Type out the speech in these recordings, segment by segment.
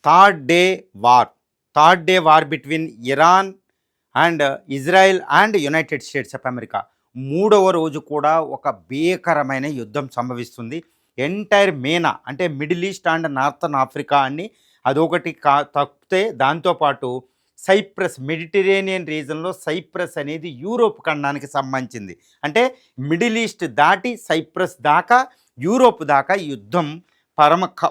Third day war third day war between Iran and Israel and United states of America. మూడవ రోజు కూడా ఒక భీకరమైన యుద్ధం సంభవిస్తుంది. ఎంటైర్ మేనా అంటే middle east and northern Africa అని అదొకటి తప్పితే దాంతోపాటు సైప్రస్ మెడిటరేనియన్ రీజన్లో సైప్రస్ అనేది యూరోప్ ఖండానికి సంబంధించింది. అంటే మిడిల్ ఈస్ట్ దాటి సైప్రస్ దాకా యూరోప్ దాకా యుద్ధం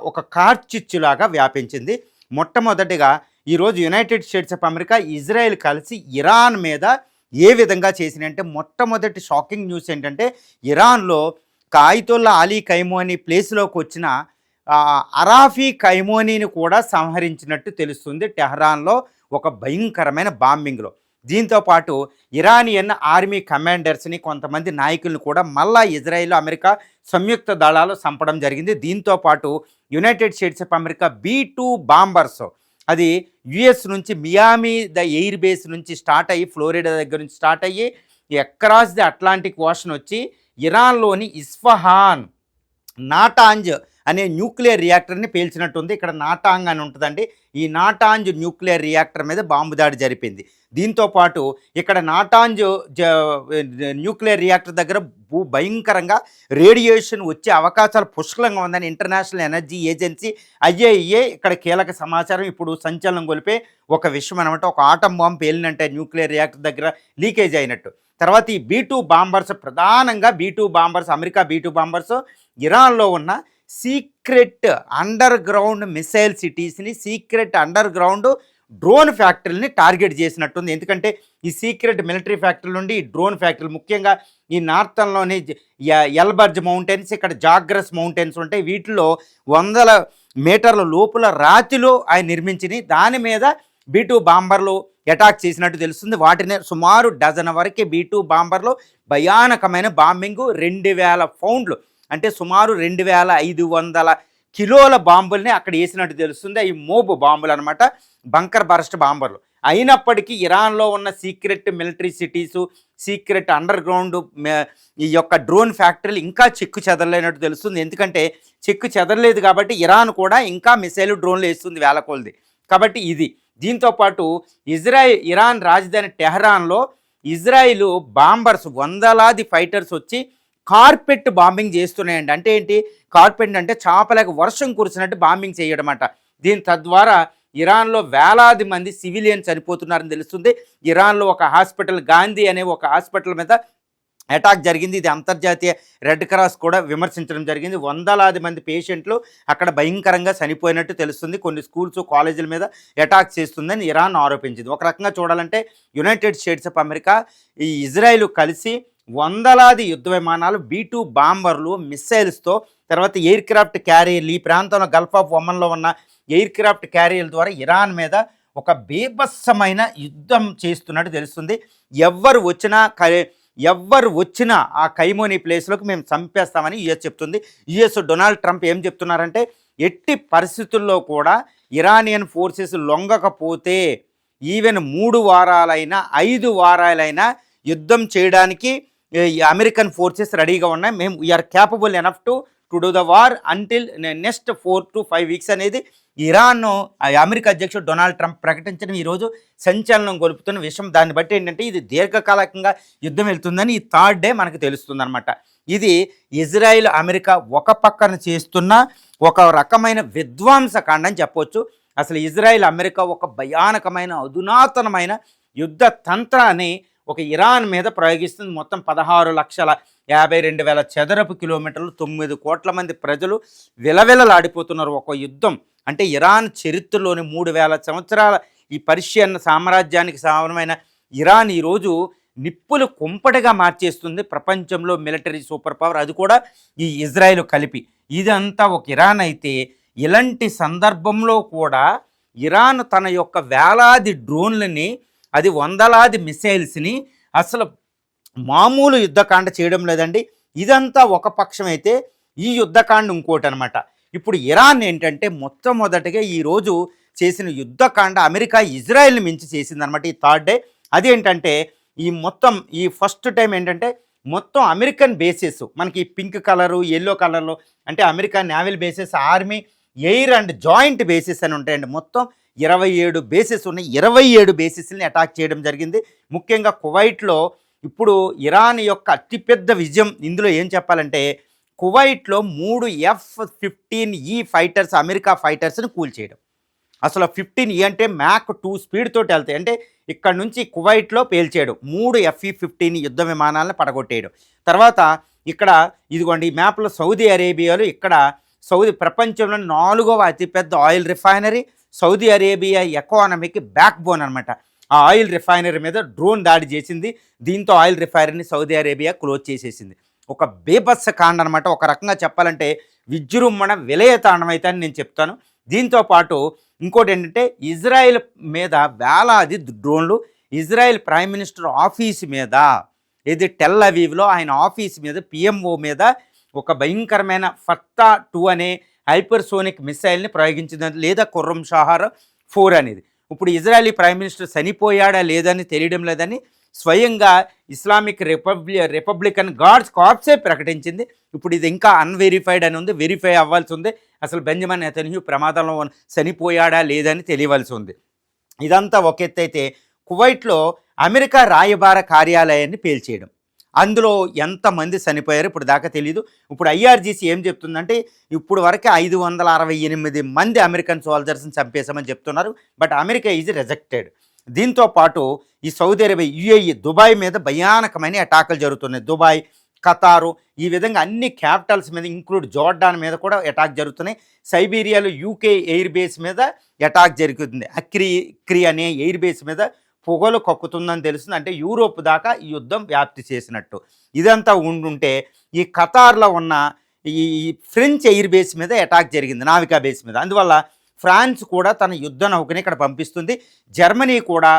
ఒక కార్చిచ్చులాగా వ్యాపించింది. మొట్టమొదటిగా ఈరోజు United states of America Israel కలిసి ఇరాన్ మీద ఏ విధంగా చేసినంటే మొట్టమొదటి షాకింగ్ న్యూస్ ఏంటంటే ఇరాన్లో ఆయతొల్లా అలీ ఖైమోనీ ప్లేస్లోకి వచ్చిన అరాఫీ ఖైమోనీని కూడా సంహరించినట్టు తెలుస్తుంది టెహ్రాన్లో ఒక భయంకరమైన బాంబింగ్లో. దీంతోపాటు ఇరానియన్ ఆర్మీ కమాండర్స్ని కొంతమంది నాయకులను కూడా మళ్ళా ఇజ్రాయెల్ అమెరికా సంయుక్త దళాలు చంపడం జరిగింది. దీంతోపాటు United states of America B-2 bombers అది యుఎస్ నుంచి మియామి ద ఎయిర్ బేస్ నుంచి స్టార్ట్ అయ్యి ఫ్లోరిడా దగ్గర నుంచి స్టార్ట్ అయ్యి అక్రాస్ ది అట్లాంటిక్ ఓషన్ వచ్చి ఇరాన్లోని ఇస్ఫహాన్ నాటాంజ్ అనే న్యూక్లియర్ రియాక్టర్ని పేల్చినట్టుంది. ఇక్కడ నాటాంగ్ అని ఉంటుందండి. ఈ నాటాంజ్ న్యూక్లియర్ రియాక్టర్ మీద బాంబు దాడి జరిపింది. దీంతోపాటు ఇక్కడ నాటాంజ్ న్యూక్లియర్ రియాక్టర్ దగ్గర భయంకరంగా రేడియేషన్ వచ్చే అవకాశాలు పుష్కలంగా ఉందని ఇంటర్నేషనల్ ఎనర్జీ ఏజెన్సీ IAEA ఇక్కడ కీలక సమాచారం ఇప్పుడు సంచలనం గొలిపే ఒక విషయం అనమాట. ఒక ఆటం బాంబు పేలినంటే న్యూక్లియర్ రియాక్టర్ దగ్గర లీకేజ్ అయినట్టు. తర్వాత ఈ B-2 బాంబర్స్ ప్రధానంగా B-2 bombers America B-2 bombers ఇరాన్లో ఉన్న సీక్రెట్ అండర్ గ్రౌండ్ మిసైల్ సిటీస్ని సీక్రెట్ అండర్ గ్రౌండ్ డ్రోన్ ఫ్యాక్టరీని టార్గెట్ చేసినట్టుంది. ఎందుకంటే ఈ సీక్రెట్ మిలిటరీ ఫ్యాక్టరీ నుండి ఈ డ్రోన్ ఫ్యాక్టరీలు ముఖ్యంగా ఈ నార్థన్లోని ఎల్బర్జ్ మౌంటైన్స్ ఇక్కడ జాగ్రస్ మౌంటైన్స్ ఉంటాయి. వీటిలో 100 మీటర్ల లోపల రాతిలో ఆయన నిర్మించినవి. దాని మీద B-2 బాంబర్లు అటాక్ చేసినట్టు తెలుస్తుంది. వాటిని సుమారు డజన్ వరకు B-2 బాంబర్లు భయానకమైన బాంబింగ్ 2000 పౌండ్లు అంటే సుమారు 2500 కిలోల బాంబుల్ని అక్కడ వేసినట్టు తెలుస్తుంది. అవి మోబు బాంబులు అనమాట, బంకర్ బరస్ట్ బాంబర్లు. అయినప్పటికీ ఇరాన్లో ఉన్న secret military cities secret under ground ఈ యొక్క డ్రోన్ ఫ్యాక్టరీలు ఇంకా చెక్కు చెదరలేనట్టు తెలుస్తుంది. ఎందుకంటే చెక్కు చెదరలేదు కాబట్టి ఇరాన్ కూడా ఇంకా మిసైల్ డ్రోన్లు వేస్తుంది వేల కొలది. కాబట్టి ఇది దీంతోపాటు ఇరాన్ రాజధాని టెహ్రాన్లో ఇజ్రాయిల్ బాంబర్స్ వందలాది ఫైటర్స్ వచ్చి కార్పెట్ బాంబింగ్ చేస్తున్నాయండి. అంటే ఏంటి కార్పెట్ అంటే చాపలకు వర్షం కురిసినట్టు బాంబింగ్ చేయడం అంట. దీని తద్వారా ఇరాన్లో వేలాది మంది సివిలియన్ చనిపోతున్నారని తెలుస్తుంది. ఇరాన్లో ఒక హాస్పిటల్ గాంధీ అనే ఒక హాస్పిటల్ మీద అటాక్ జరిగింది. ఇది అంతర్జాతీయ రెడ్ క్రాస్ కూడా విమర్శించడం జరిగింది. వందలాది మంది పేషెంట్లు అక్కడ భయంకరంగా చనిపోయినట్టు తెలుస్తుంది. కొన్ని స్కూల్స్ కాలేజీల మీద అటాక్ చేస్తుందని ఇరాన్ ఆరోపించింది. ఒక రకంగా చూడాలంటే యునైటెడ్ స్టేట్స్ ఆఫ్ అమెరికా ఈ ఇజ్రాయెల్ కలిసి వందలాది యుద్ధ విమానాలు B-2 బాంబర్లు మిస్సైల్స్తో తర్వాత ఎయిర్ క్రాఫ్ట్ క్యారియర్లు ఈ ప్రాంతంలో గల్ఫ్ ఆఫ్ ఒమన్లో ఉన్న ఎయిర్ క్రాఫ్ట్ క్యారియర్ల ద్వారా ఇరాన్ మీద ఒక బీభత్సమైన యుద్ధం చేస్తున్నట్టు తెలుస్తుంది. ఎవ్వరు వచ్చినా ఆ ఖైమోనీ ప్లేస్లోకి మేము చంపేస్తామని యుఎస్ చెప్తుంది. యుఎస్ డొనాల్డ్ ట్రంప్ ఏం చెప్తున్నారంటే ఎట్టి పరిస్థితుల్లో కూడా ఇరానియన్ ఫోర్సెస్ లొంగకపోతే ఈవెన్ 3 వారాలైనా 5 వారాలైనా యుద్ధం చేయడానికి అమెరికన్ ఫోర్సెస్ రెడీగా ఉన్నాయి. మేము we are capable enough to do the war until next 4 to 5 weeks అనేది ఇరాన్ అమెరికా అధ్యక్షుడు డొనాల్డ్ ట్రంప్ ప్రకటించడం ఈరోజు సంచలనం గొలుపుతున్న విషయం. దాన్ని బట్టి ఏంటంటే ఇది దీర్ఘకాలికంగా యుద్ధం వెళ్తుందని ఈ థర్డ్ డే మనకు తెలుస్తుంది అనమాట. ఇది ఇజ్రాయిల్ అమెరికా ఒక పక్కన చేస్తున్న ఒక రకమైన విధ్వంసకాండ అని చెప్పవచ్చు. అసలు ఇజ్రాయిల్ అమెరికా ఒక భయానకమైన అధునాతనమైన యుద్ధ తంత్రాన్ని ఒక ఇరాన్ మీద ప్రయోగిస్తుంది. మొత్తం 16,52,000 చదరపు కిలోమీటర్లు 9 కోట్ల మంది ప్రజలు విలవిలలాడిపోతున్నారు. ఒక యుద్ధం అంటే ఇరాన్ చరిత్రలోని 3,000 సంవత్సరాల ఈ పర్షియన్ సామ్రాజ్యానికి సమానమైన ఇరాన్ ఈరోజు నిప్పులు కుంపటిగా మార్చేస్తుంది ప్రపంచంలో మిలిటరీ సూపర్ పవర్, అది కూడా ఈ ఇజ్రాయెల్ కలిపి. ఇదంతా ఒక ఇరాన్ అయితే ఇలాంటి సందర్భంలో కూడా ఇరాన్ తన యొక్క వేలాది డ్రోన్లని అది వందలాది మిసైల్స్ని అసలు మామూలు యుద్ధకాండ చేయడం లేదండి. ఇదంతా ఒక పక్షం అయితే ఈ యుద్ధకాండ ఇంకోటి అనమాట. ఇప్పుడు ఇరాన్ ఏంటంటే మొట్టమొదటిగా ఈరోజు చేసిన యుద్ధకాండ అమెరికా ఇజ్రాయెల్ని మించి చేసిందనమాట ఈ థర్డ్ డే. అదేంటంటే ఈ ఫస్ట్ టైం ఏంటంటే మొత్తం అమెరికన్ బేసెస్ మనకి పింక్ కలరు ఎల్లో కలర్లో అంటే America naval bases army air and joint basis అని ఉంటాయండి. మొత్తం 27 బేసిస్ ఉన్నాయి. 27 బేసిస్ని అటాక్ చేయడం జరిగింది. ముఖ్యంగా కువైట్లో ఇప్పుడు ఇరాన్ యొక్క అతిపెద్ద విజయం ఇందులో ఏం చెప్పాలంటే, కువైట్లో 3 F-15E ఫైటర్స్, అమెరికా ఫైటర్స్ని కూల్చేయడం. అసలు 15E అంటే మ్యాక్ 2 స్పీడ్ తోటి వెళ్తాయి. అంటే ఇక్కడ నుంచి కువైట్లో పేల్చేయడం, 3 F-15 యుద్ధ విమానాలను పడగొట్టేయడం. తర్వాత ఇక్కడ ఇదిగోండి ఈ మ్యాప్లో సౌదీ అరేబియాలో, ఇక్కడ ప్రపంచంలో 4వ అతిపెద్ద ఆయిల్ రిఫైనరీ, సౌదీ అరేబియా ఎకానమీకి బ్యాక్ బోన్ అనమాట. ఆ ఆయిల్ రిఫైనరీ మీద డ్రోన్ దాడి చేసింది. దీంతో ఆయిల్ రిఫైనరీని సౌదీ అరేబియా క్లోజ్ చేసేసింది. ఒక బేబత్స కాండ అనమాట. ఒక రకంగా చెప్పాలంటే విజృంభణ విలయతాండం అయితే అని నేను చెప్తాను. దీంతో పాటు ఇంకోటి ఏంటంటే, ఇజ్రాయెల్ మీద వేలాది డ్రోన్లు, ఇజ్రాయెల్ ప్రైమ్ మినిస్టర్ ఆఫీస్ మీద, ఇది టెల్ అవీవ్లో ఆయన ఆఫీస్ మీద, పిఎంఓ మీద ఒక భయంకరమైన ఫత్తా 2 అనే హైపర్సోనిక్ మిసైల్ని ప్రయోగించింది, లేదా ఖుర్రం షాహర్ 4 అనేది. ఇప్పుడు ఇజ్రాయలీ ప్రైమ్ మినిస్టర్ చనిపోయాడా లేదని తెలియడం లేదని స్వయంగా ఇస్లామిక్ రిపబ్లికన్ గార్డ్స్ కార్ప్సే ప్రకటించింది. ఇప్పుడు ఇది ఇంకా అన్వెరిఫైడ్ అని ఉంది, వెరిఫై అవ్వాల్సి ఉంది. అసలు బెంజమిన్ నెతన్యాహు ప్రమాదంలో చనిపోయాడా లేదని తెలియవలసి ఉంది. ఇదంతా ఒక ఎత్తు అయితే, కువైట్లో అమెరికా రాయబార కార్యాలయాన్ని పేల్చేయడం, అందులో ఎంతమంది చనిపోయారు ఇప్పుడు దాకా తెలియదు. ఇప్పుడు ఐఆర్జీసీ ఏం చెప్తుందంటే, ఇప్పుడు వరకు 568 మంది అమెరికన్ సోల్జర్స్ని చంపేశామని చెప్తున్నారు. But America is rejected. దీంతో పాటు ఈ సౌదీ అరేబియా, యుఏఈ, దుబాయ్ మీద భయానకమైన అటాకులు జరుగుతున్నాయి. దుబాయ్, ఖతారు, ఈ విధంగా అన్ని క్యాపిటల్స్ మీద, ఇంక్లూడ్ జోర్డాన్ మీద కూడా అటాక్ జరుగుతున్నాయి. సైబీరియాలో యూకే ఎయిర్ బేస్ మీద అటాక్ జరుగుతుంది. అక్రీ అనే ఎయిర్ బేస్ మీద పొగలు కక్కుతుందని తెలుస్తుంది. అంటే యూరోప్ దాకా ఈ యుద్ధం వ్యాప్తి చేసినట్టు. ఇదంతా ఉండుంటే, ఈ ఖతార్లో ఉన్న ఈ ఫ్రెంచ్ ఎయిర్ బేస్ మీద అటాక్ జరిగింది, నావికా బేస్ మీద. అందువల్ల ఫ్రాన్స్ కూడా తన యుద్ధ నౌకని ఇక్కడ పంపిస్తుంది. జర్మనీ కూడా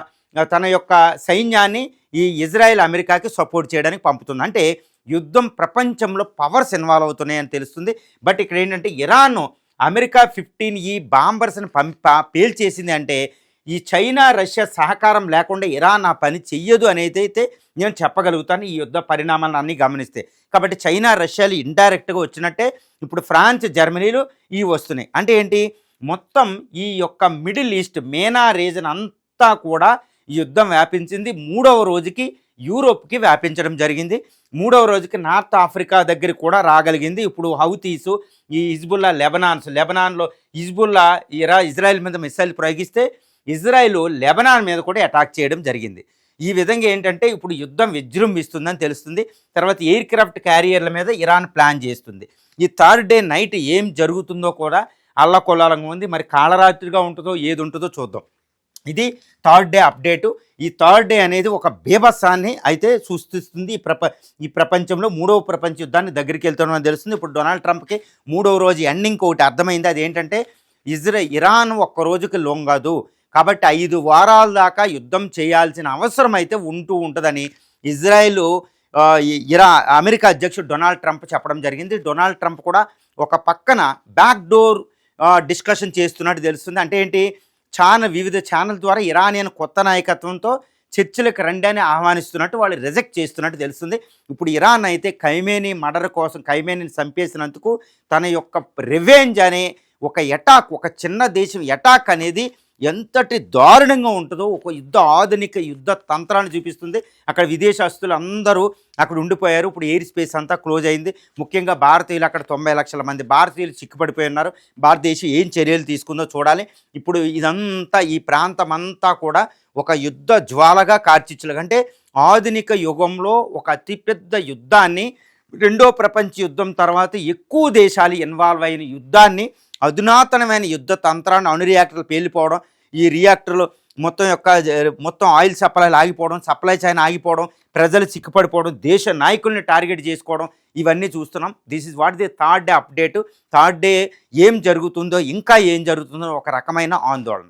తన యొక్క సైన్యాన్ని ఈ ఇజ్రాయెల్ అమెరికాకి సపోర్ట్ చేయడానికి పంపుతుంది. అంటే యుద్ధం ప్రపంచంలో పవర్స్ ఇన్వాల్వ్ అవుతున్నాయని తెలుస్తుంది. బట్ ఇక్కడ ఏంటంటే, ఇరాన్ అమెరికా 15E బాంబర్స్ని పేల్చేసింది అంటే, ఈ చైనా రష్యా సహకారం లేకుండా ఇరాన్ ఆ పని చెయ్యదు అనేది అయితే నేను చెప్పగలుగుతాను, ఈ యుద్ధ పరిణామాలను అన్నీ గమనిస్తే. కాబట్టి చైనా రష్యాలు ఇండైరెక్ట్గా వచ్చినట్టే ఇప్పుడు ఫ్రాన్స్, జర్మనీలు ఇవి వస్తున్నాయి. అంటే ఏంటి, మొత్తం ఈ యొక్క మిడిల్ ఈస్ట్ మేనా రీజన్ అంతా కూడా ఈ యుద్ధం వ్యాపించింది. 3వ రోజుకి యూరోప్కి వ్యాపించడం జరిగింది. 3వ రోజుకి నార్త్ ఆఫ్రికా దగ్గర కూడా రాగలిగింది. ఇప్పుడు హౌతీసు, ఈ హిజ్బుల్లా, లెబనాన్లో హిజ్బుల్లా ఇజ్రాయెల్ మీద మిసైల్ ప్రయోగిస్తే ఇజ్రాయెల్ లెబనాన్ మీద కూడా అటాక్ చేయడం జరిగింది. ఈ విధంగా ఏంటంటే ఇప్పుడు యుద్ధం విజృంభిస్తుందని తెలుస్తుంది. తర్వాత ఎయిర్ క్రాఫ్ట్ క్యారియర్ల మీద ఇరాన్ ప్లాన్ చేస్తుంది. ఈ థర్డ్ డే నైట్ ఏం జరుగుతుందో కూడా అల్లకొల్లాలంగా ఉంది. మరి కాళరాత్రిగా ఉంటుందో ఏది ఉంటుందో చూద్దాం. ఇది థర్డ్ డే అప్డేటు. ఈ థర్డ్ డే అనేది ఒక బీభత్సాన్ని అయితే సృష్టిస్తుంది. ఈ ప్రపంచంలో 3వ ప్రపంచ యుద్ధాన్ని దగ్గరికి వెళ్తున్నామని తెలుస్తుంది. ఇప్పుడు డొనాల్డ్ ట్రంప్కి 3వ రోజు ఎండింగ్ ఒకటి అర్థమైంది. అదేంటంటే, ఇరాన్ ఒక్క రోజుకి లొంగదు, కాబట్టి 5 వారాల దాకా యుద్ధం చేయాల్సిన అవసరం అయితే ఉంటుందని అమెరికా అధ్యక్షుడు డొనాల్డ్ ట్రంప్ చెప్పడం జరిగింది. డొనాల్డ్ ట్రంప్ కూడా ఒక పక్కన బ్యాక్ డోర్ డిస్కషన్ చేస్తున్నట్టు తెలుస్తుంది. అంటే ఏంటి, వివిధ ఛానల్ ద్వారా ఇరానియన్ కొత్త నాయకత్వంతో చర్చలకు రండి అని ఆహ్వానిస్తున్నట్టు, వాళ్ళు రిజెక్ట్ చేస్తున్నట్టు తెలుస్తుంది. ఇప్పుడు ఇరాన్ అయితే ఖైమేనీ మర్డర్ కోసం, ఖైమేనీని చంపేసినందుకు తన యొక్క రివెంజ్ అనే ఒక అటాక్, ఒక చిన్న దేశం అటాక్ అనేది ఎంతటి దారుణంగా ఉంటుందో ఒక ఆధునిక యుద్ధ తంత్రాన్ని చూపిస్తుంది. అక్కడ విదేశస్తులు అందరూ అక్కడ ఉండిపోయారు. ఇప్పుడు ఎయిర్ స్పేస్ అంతా క్లోజ్ అయింది. ముఖ్యంగా భారతీయులు, అక్కడ 90 లక్షల మంది భారతీయులు చిక్కుపడిపోయి ఉన్నారు. భారతదేశం ఏం చర్యలు తీసుకుందో చూడాలి. ఇప్పుడు ఇదంతా, ఈ ప్రాంతం అంతా కూడా ఒక యుద్ధ జ్వాలగా కార్చిచ్చులుగా, అంటే ఆధునిక యుగంలో ఒక అతిపెద్ద యుద్ధాన్ని, 2వ ప్రపంచ యుద్ధం తర్వాత ఎక్కువ దేశాలు ఇన్వాల్వ్ అయిన యుద్ధాన్ని, అధునాతనమైన యుద్ధ తంత్రాన్ని, అణు రియాక్టర్లు పేలిపోవడం, ఈ రియాక్టర్లు మొత్తం ఆయిల్ సప్లైలు ఆగిపోవడం, సప్లై చైన్ ఆగిపోవడం, ప్రజలు చిక్కుపడిపోవడం, దేశ నాయకుల్ని టార్గెట్ చేసుకోవడం, ఇవన్నీ చూస్తున్నాం. This is what the third day update. Third day ఏం జరుగుతుందో, ఇంకా ఏం జరుగుతుందో ఒక రకమైన ఆందోళన.